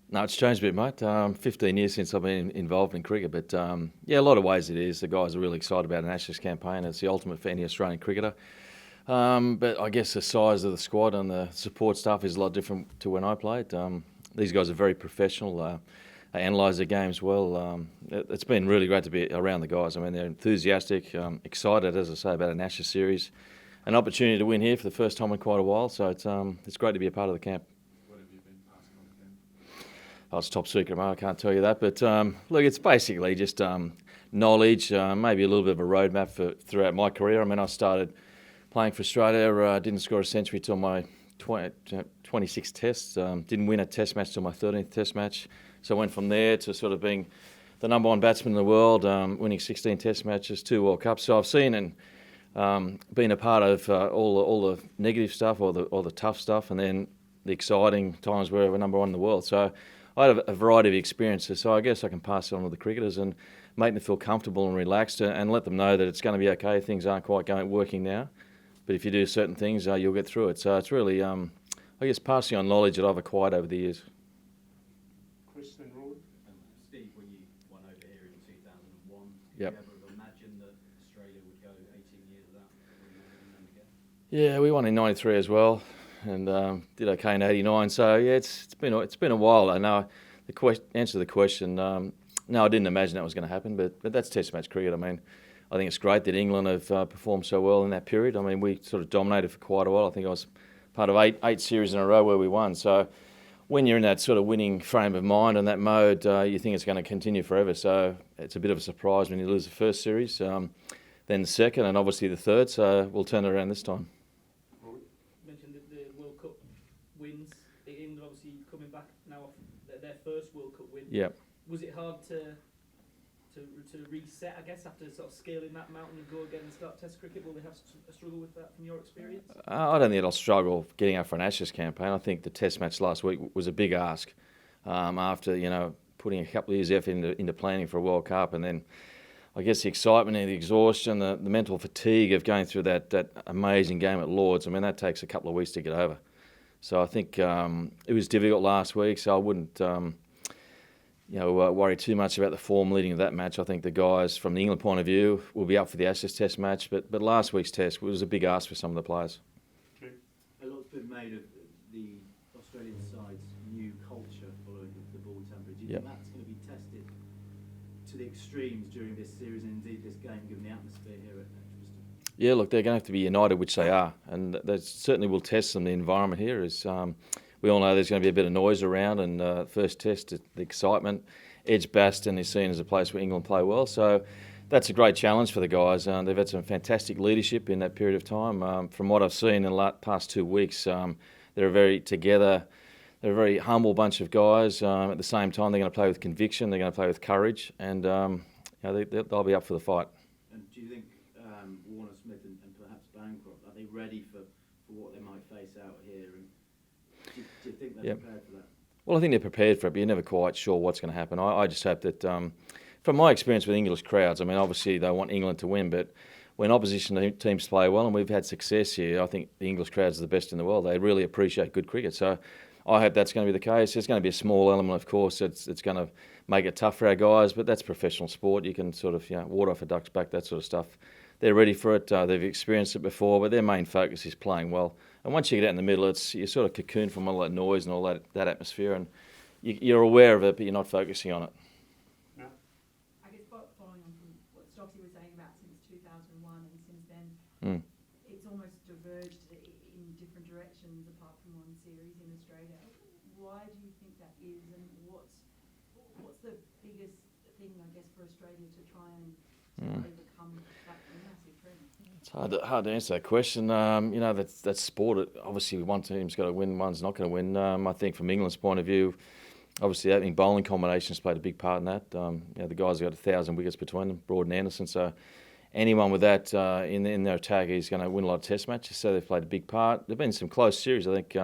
No, it's changed a bit, mate. 15 years since I've been involved in cricket, but yeah, a lot of ways it is. The guys are really excited about an Ashes campaign. It's the ultimate for any Australian cricketer. But I guess the size of the squad and the support staff is a lot different to when I played. These guys are very professional. They analyse their games well. It's been really great to be around the guys. I mean, they're enthusiastic, excited, as I say, about an Ashes series, an opportunity to win here for the first time in quite a while. So it's great to be a part of the camp. What have you been passing on to them? Oh, it's top secret, mate. I can't tell you that. But look, it's basically just knowledge, maybe a little bit of a roadmap throughout my career. I mean, I started playing for Australia. Didn't score a century till my 26th test. Didn't win a test match till my 13th test match. So I went from there to sort of being the number one batsman in the world, winning 16 test matches, 2 World Cups. So I've seen and been a part of all the negative stuff, or the tough stuff, and then the exciting times where we're number one in the world. So I had a variety of experiences. So I guess I can pass it on to the cricketers and make them feel comfortable and relaxed, and let them know that it's going to be okay. Things aren't quite working now, but if you do certain things, you'll get through it. So it's really, I guess, passing on knowledge that I've acquired over the years. Chris and Roy? Steve, when you won over here in 2001, did Yep. you ever have imagined that Australia would go 18 years without winning England again? Yeah, we won in '93 as well, and did okay in '89. So yeah, it's been a while. I know answer to the question. No, I didn't imagine that was going to happen, but that's Test match cricket. I mean, I think it's great that England have performed so well in that period. I mean, we sort of dominated for quite a while. I think I was part of eight series in a row where we won. So when you're in that sort of winning frame of mind and that mode, you think it's going to continue forever. So it's a bit of a surprise when you lose the first series, then the second, and obviously the third. So we'll turn it around this time. Roy? You mentioned the World Cup wins. England obviously coming back now off their first World Cup win. Yeah. Was it hard to reset, I guess, after sort of scaling that mountain and go again and start Test cricket? Will they have a struggle with that from your experience? I don't think I'll struggle getting up for an Ashes campaign. I think the Test match last week was a big ask after putting a couple of years effort into planning for a World Cup, and then I guess the excitement and the exhaustion, the mental fatigue of going through that amazing game at Lords. I mean, that takes a couple of weeks to get over. So I think it was difficult last week. So I wouldn't worry too much about the form leading to that match. I think the guys, from the England point of view, will be up for the Ashes Test match. But last week's Test was a big ask for some of the players. Okay. A lot's been made of the Australian side's new culture following the ball tampering. Do you Yep. think that's going to be tested to the extremes during this series and indeed this game, given the atmosphere here at Tristan? Yeah, look, they're going to have to be united, which they are. And that certainly will test them. The environment here is... we all know there's going to be a bit of noise around, and first test, the excitement. Edgbaston is seen as a place where England play well, so that's a great challenge for the guys. They've had some fantastic leadership in that period of time. From what I've seen in the past 2 weeks, they're a very together, they're a very humble bunch of guys. At the same time, they're going to play with conviction, they're going to play with courage, and they'll be up for the fight. And do you think Warner Smith and perhaps Bancroft, are they ready for what they might face out here? And do you think they're Yep. prepared for that? Well, I think they're prepared for it, but you're never quite sure what's going to happen. I just hope that, from my experience with English crowds, I mean, obviously they want England to win, but when opposition teams play well, and we've had success here, I think the English crowds are the best in the world. They really appreciate good cricket. So I hope that's going to be the case. There's going to be a small element, of course, it's going to make it tough for our guys, but that's professional sport. You can sort of, water off a duck's back, that sort of stuff. They're ready for it. They've experienced it before, but their main focus is playing well. And once you get out in the middle, you're sort of cocooned from all that noise and all that atmosphere, and you're aware of it, but you're not focusing on it. No? I guess following on from what Stocksy was saying about since 2001, and since then, Mm. it's almost diverged in different directions apart from one series in Australia. Why do you think that is, and what's the biggest thing, I guess, for Australia to try and overcome that massive trend? It's hard to answer that question. That's sport. Obviously, one team's got to win, one's not going to win. I think from England's point of view, obviously, opening bowling combinations played a big part in that. The guys have got 1,000 wickets between them, Broad and Anderson. So anyone with that in their attack is going to win a lot of Test matches. So they've played a big part. There've been some close series. I think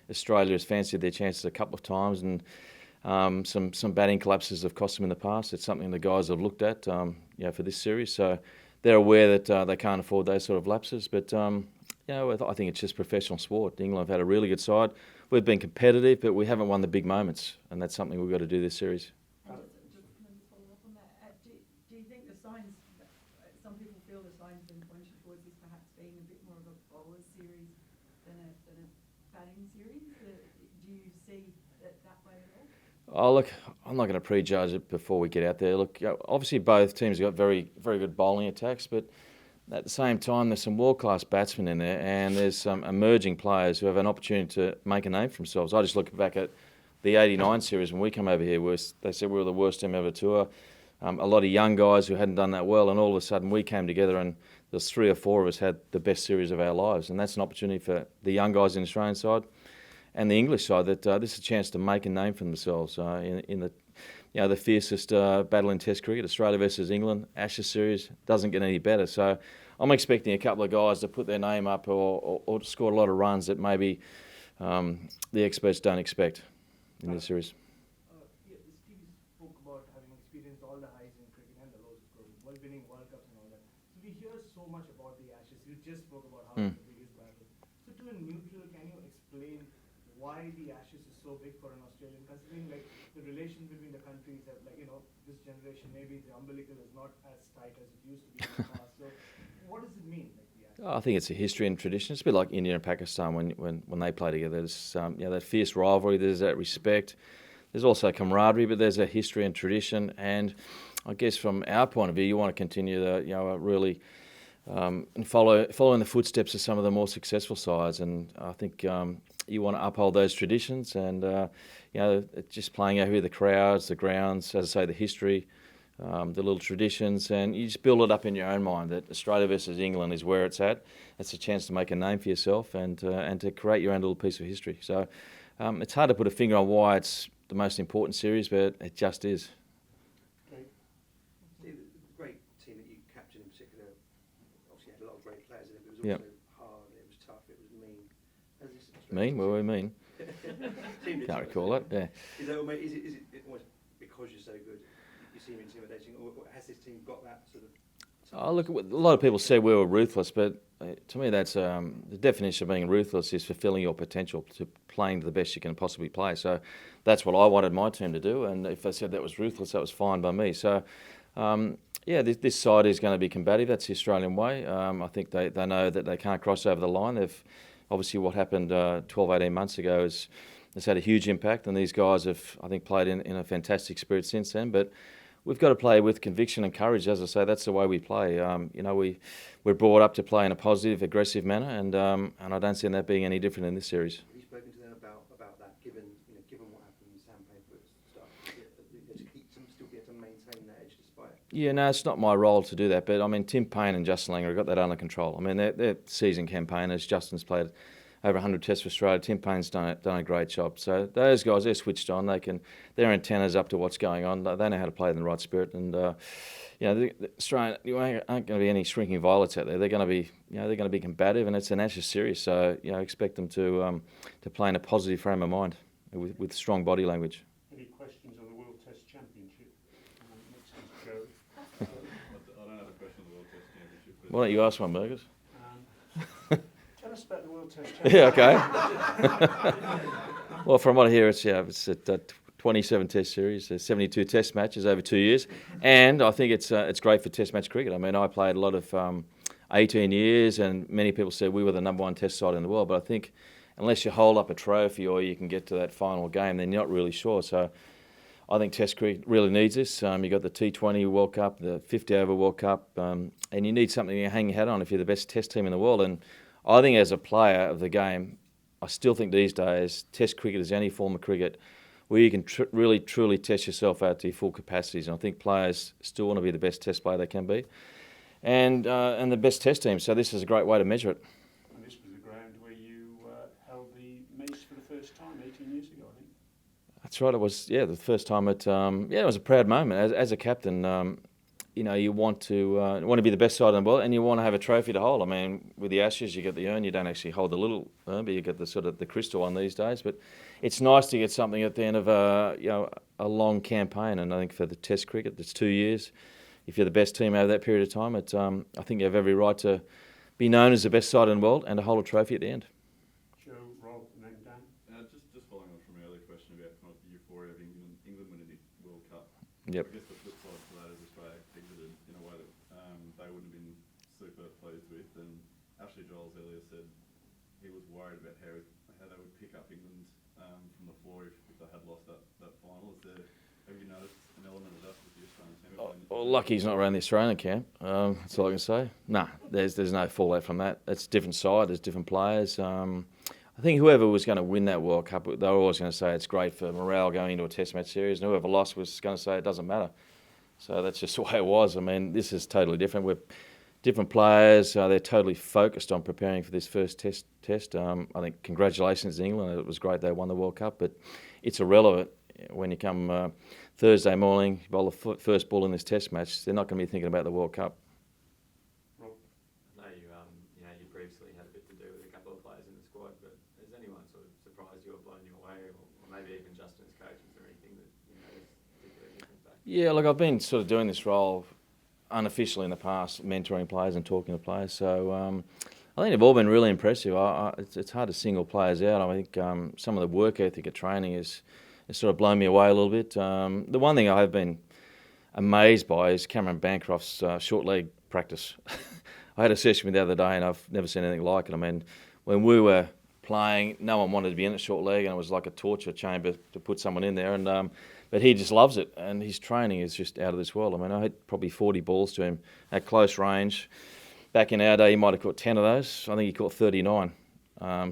Australia has fancied their chances a couple of times, and some batting collapses have cost them in the past. It's something the guys have looked at, for this series. So they're aware that they can't afford those sort of lapses. But I think it's just professional sport. England have had a really good side. we've been competitive, but we haven't won the big moments, and that's something we've got to do this series. And can I just follow up on that? Do you think the signs, some people feel the signs have been pointing towards this perhaps being a bit more of a bowler series than a batting series? Do you see that way at all? Oh, look, I'm not going to prejudge it before we get out there. Look, obviously both teams have got very, very good bowling attacks, but at the same time, there's some world-class batsmen in there, and there's some emerging players who have an opportunity to make a name for themselves. I just look back at the '89 series when we come over here. They said we were the worst team ever tour. A lot of young guys who hadn't done that well, and all of a sudden we came together, and there's 3 or 4 of us had the best series of our lives, and that's an opportunity for the young guys in the Australian side and the English side that this is a chance to make a name for themselves in the fiercest battle in Test cricket. Australia versus England, Ashes series doesn't get any better. So I'm expecting a couple of guys to put their name up or score a lot of runs that maybe the experts don't expect in this series. Steve spoke about having experienced all the highs in cricket and the lows of cricket, winning World Cups and all that. So we hear so much about the Ashes. You just spoke about how it's the biggest battle. So to a neutral, can you explain why the Ashes is so big for an Australian, considering like the relations between the countries have, like, this generation, maybe the umbilical is not as tight as it used to be in the past. So what does it mean, like the Ashes? I think it's a history and tradition. It's a bit like India and Pakistan when they play together. There's that fierce rivalry. There's that respect. There's also camaraderie, but there's a history and tradition. And I guess from our point of view, you want to continue really and following the footsteps of some of the more successful sides. And I think you want to uphold those traditions. And just playing out here, the crowds, the grounds, as I say, the history. The little traditions, and you just build it up in your own mind that Australia versus England is where it's at. It's a chance to make a name for yourself and to create your own little piece of history. So it's hard to put a finger on why it's the most important series, but it just is. Okay. Steve, the great team that you captained in particular, obviously had a lot of great players in it, but it was also hard, it was tough, it was mean. Has this Mean? What do we mean? Team Can't recall it. Yeah. Is it almost because you're so good? You seem intimidating, or has this team got that sort of? Oh, look, a lot of people say we were ruthless, but to me that's the definition of being ruthless is fulfilling your potential, to playing to the best you can possibly play. So that's what I wanted my team to do, and if they said that was ruthless, that was fine by me. So this side is going to be combative. That's the Australian way. I think they know that they can't cross over the line. They've obviously what happened 12, 18 months ago has had a huge impact, and these guys have, I think, played in a fantastic spirit since then. But we've got to play with conviction and courage. As I say, that's the way we play. We're brought up to play in a positive, aggressive manner, and I don't see that being any different in this series. Have you spoken to them about that, given what happened with sandpaper and stuff, still be able to maintain that edge despite? Yeah, no, it's not my role to do that. But I mean, Tim Payne and Justin Langer have got that under control. I mean, they're seasoned campaigners. Justin's played over 100 tests for Australia. Tim Payne's done a great job. So those guys, they're switched on. Their antennas up to what's going on. They know how to play in the right spirit. And the Australian, you aren't going to be any shrinking violets out there. They're going to be combative, and it's an Ashes series. So expect them to play in a positive frame of mind with strong body language. Any questions on the World Test Championship? Next is Joe. I don't have a question on the World Test Championship. Why don't you ask one, Burgers? Tell us about the World Test Championship. Yeah, okay. Well, from what I hear, it's a 27 Test series. There's 72 Test matches over 2 years, and I think it's great for Test match cricket. I mean, I played a lot of 18 years, and many people said we were the #1 Test side in the world. But I think unless you hold up a trophy or you can get to that final game, then you're not really sure. So I think Test cricket really needs this. You got the T20 World Cup, the 50-over World Cup, and you need something to hang your hat on if you're the best Test team in the world. And I think as a player of the game, I still think these days Test cricket is any form of cricket where you can really truly test yourself out to your full capacities. And I think players still want to be the best Test player they can be, and the best Test team. So this is a great way to measure it. And this was the ground where you held the mace for the first time 18 years ago, I think. That's right. It was the first time. It was a proud moment as a captain. You want to be the best side in the world, and you want to have a trophy to hold. I mean, with the Ashes, you get the urn. You don't actually hold the little urn, but you get the sort of the crystal one these days. But it's nice to get something at the end of a long campaign. And I think for the Test cricket, it's 2 years. If you're the best team over that period of time, I think you have every right to be known as the best side in the world and to hold a trophy at the end. Joe, Rob, and then Dan. Just Yep. I guess the flip side to that is Australia exited in a way that they wouldn't have been super pleased with. And Ashley Giles earlier said he was worried about how they would pick up England from the floor if they had lost that final. Have you noticed an element of that with the Australian team? Well, lucky he's not around the Australian camp. That's all I can say. Nah, there's no fallout from that. It's a different side. There's different players. I think whoever was going to win that World Cup, they were always going to say it's great for morale going into a Test match series, and whoever lost was going to say it doesn't matter. So that's just the way it was. I mean, this is totally different. We're different players. They're totally focused on preparing for this first test. I think congratulations to England. It was great they won the World Cup, but it's irrelevant when you come Thursday morning, you bowl the first ball in this Test match. They're not going to be thinking about the World Cup. I know you previously had a bit to do with a couple of players in the squad, but has anyone sort of surprised you or blown you away, or maybe even Justin as coach? Is there anything that is particularly different back? Yeah, look, I've been sort of doing this role unofficially in the past, mentoring players and talking to players. So I think they've all been really impressive. It's hard to single players out. I think some of the work ethic at training has sort of blown me away a little bit. The one thing I have been amazed by is Cameron Bancroft's short leg practice. I had a session with the other day and I've never seen anything like it. I mean, when we were playing, no one wanted to be in a short leg and it was like a torture chamber to put someone in there. And but he just loves it, and his training is just out of this world. I mean, I hit probably 40 balls to him at close range. Back in our day, he might have caught 10 of those. I think he caught 39.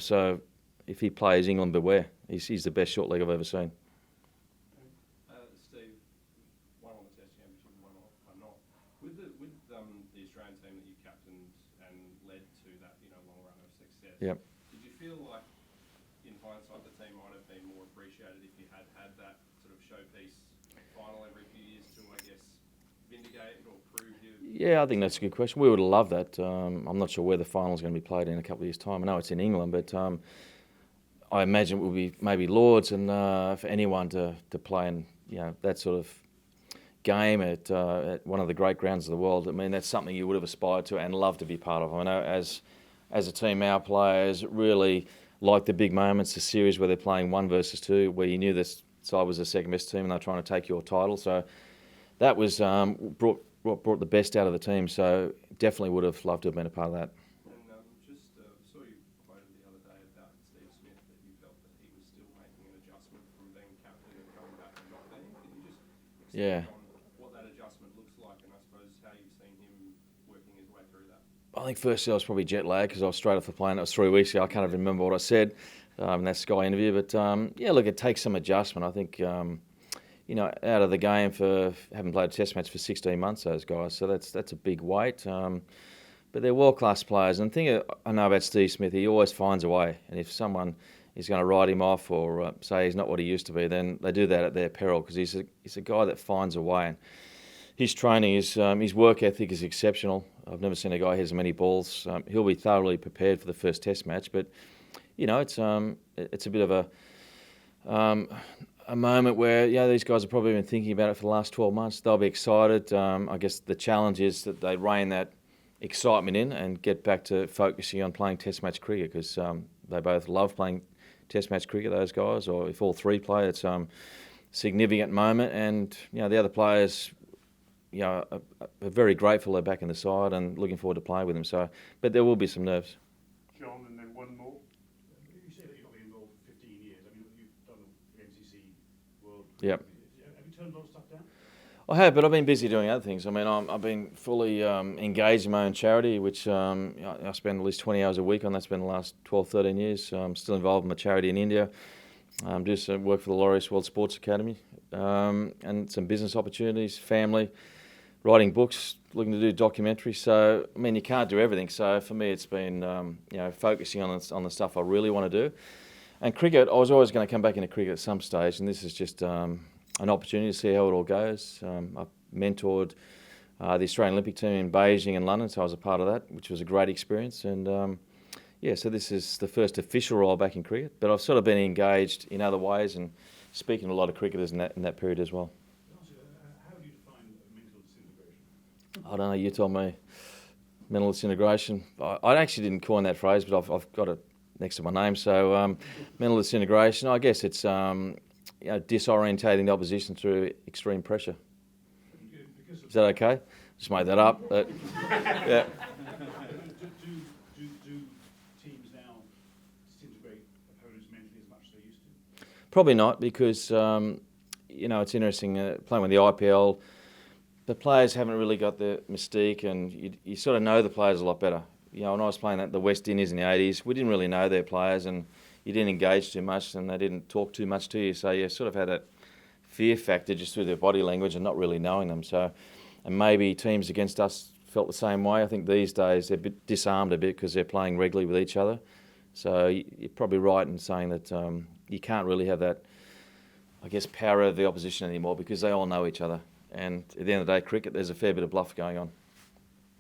So if he plays, England beware. He's the best short leg I've ever seen. Steve, one on the Test Championship and one not. With the Australian team that you captained and led to that long run of success, Yep. did you feel like, in hindsight, the team might have been more appreciated if you had that sort of showpiece final every few years to, I guess, vindicate or prove you? Yeah, I think that's a good question. We would have loved that. I'm not sure where the final's going to be played in a couple of years' time. I know it's in England, but I imagine it will be maybe Lords, and for anyone to play in that sort of game at one of the great grounds of the world. I mean, that's something you would have aspired to and loved to be part of. I know as a team, our players really like the big moments, the series where they're playing 1 versus 2, where you knew this side was the second best team and they're trying to take your title. So that was brought the best out of the team. So definitely would have loved to have been a part of that. And just saw you quoted the other day about Steve Smith that you felt that he was still making an adjustment from being captain and coming back and not being. Can you just expand on what that adjustment looks like, and I suppose how you've seen him working his way through that? I think firstly I was probably jet lagged because I was straight off the plane. It was 3 weeks ago. I can't even remember what I said in that Sky interview. But look, it takes some adjustment. I think out of the game for having played a Test match for 16 months, those guys. So that's a big weight. But they're world-class players. And the thing I know about Steve Smith, he always finds a way. And if someone is going to write him off or say he's not what he used to be, then they do that at their peril, because he's a guy that finds a way. And his training, his work ethic is exceptional. I've never seen a guy hit as many balls. He'll be thoroughly prepared for the first Test match. But it's a bit of a moment where these guys have probably been thinking about it for the last 12 months. They'll be excited. I guess the challenge is that they rein that excitement in and get back to focusing on playing Test match cricket, because they both love playing Test match cricket, those guys. Or if all three play, it's a significant moment. And the other players are very grateful they're back in the side and looking forward to playing with them. So, but there will be some nerves. John, and then one more. You say that you've not been involved for 15 years. I mean, you've done the MCC World. Yep. Have you turned a lot of stuff down? I have, but I've been busy doing other things. I mean, I've been fully engaged in my own charity, which I spend at least 20 hours a week on. That's been the last 12, 13 years. I'm still involved in my charity in India. Do some work for the Laureus World Sports Academy, and some business opportunities, family, writing books, looking to do documentaries. So, I mean, you can't do everything. So for me, it's been focusing on the stuff I really want to do. And cricket, I was always going to come back into cricket at some stage, and this is just an opportunity to see how it all goes. I've mentored the Australian Olympic team in Beijing and London, so I was a part of that, which was a great experience. And so this is the first official role back in cricket, but I've sort of been engaged in other ways and speaking to a lot of cricketers in that period as well. How do you define mental disintegration? I don't know, you tell me. Mental disintegration. I actually didn't coin that phrase, but I've got it next to my name. So mental disintegration, I guess it's disorientating the opposition through extreme pressure. Is that okay? Just made that up. But, yeah. Do teams now disintegrate opponents mentally as much as they used to? Probably not, because it's interesting playing with the IPL. The players haven't really got the mystique, and you sort of know the players a lot better. When I was playing at the West Indies in the 80s, we didn't really know their players, and you didn't engage too much, and they didn't talk too much to you. So you sort of had that fear factor just through their body language and not really knowing them. So, and maybe teams against us felt the same way. I think these days they're disarmed a bit because they're playing regularly with each other. So you're probably right in saying that you can't really have that, I guess, power of the opposition anymore because they all know each other. And at the end of the day, cricket, there's a fair bit of bluff going on.